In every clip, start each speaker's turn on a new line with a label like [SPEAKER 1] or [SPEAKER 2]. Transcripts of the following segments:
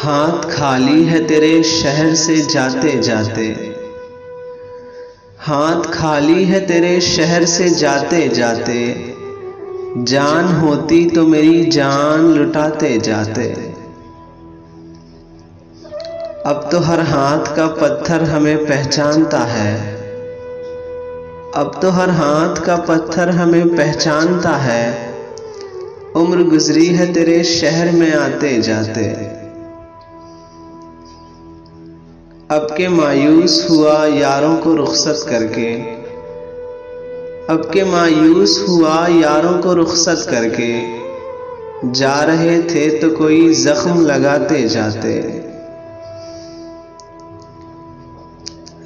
[SPEAKER 1] हाथ खाली है तेरे शहर से जाते जाते। हाथ खाली है तेरे शहर से जाते जाते। जान होती तो मेरी जान लुटाते जाते। अब तो हर हाथ का पत्थर हमें पहचानता है। अब तो हर हाथ का पत्थर हमें पहचानता है। उम्र गुजरी है तेरे शहर में आते जाते। अब के मायूस हुआ यारों को रुखसत करके। अब के मायूस हुआ यारों को रुखसत करके। जा रहे थे तो कोई जख्म लगाते जाते।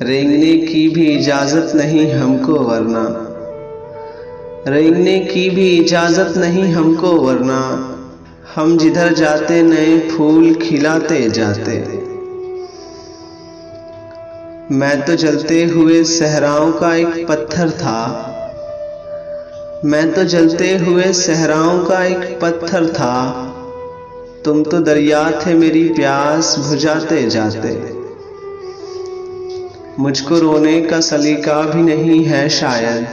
[SPEAKER 1] रेंगने की भी इजाजत नहीं हमको वरना। रेंगने की भी इजाजत नहीं हमको वरना। हम जिधर जाते नए फूल खिलाते जाते। मैं तो जलते हुए सहराओं का एक पत्थर था। मैं तो जलते हुए सहराओं का एक पत्थर था। तुम तो दरिया थे मेरी प्यास बुझाते जाते। मुझको रोने का सलीका भी नहीं है शायद।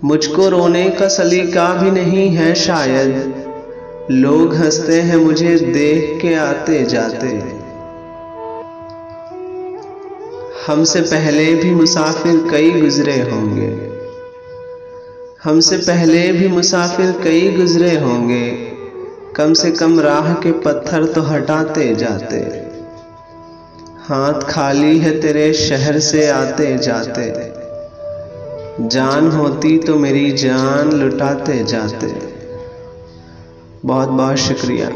[SPEAKER 1] मुझको रोने का सलीका भी नहीं है शायद। लोग हंसते हैं मुझे देख के आते जाते। हमसे पहले भी मुसाफिर कई गुजरे होंगे। हमसे पहले भी मुसाफिर कई गुजरे होंगे। कम से कम राह के पत्थर तो हटाते जाते। हाथ खाली है तेरे शहर से आते जाते। जान होती तो मेरी जान लुटाते जाते। बहुत बहुत शुक्रिया।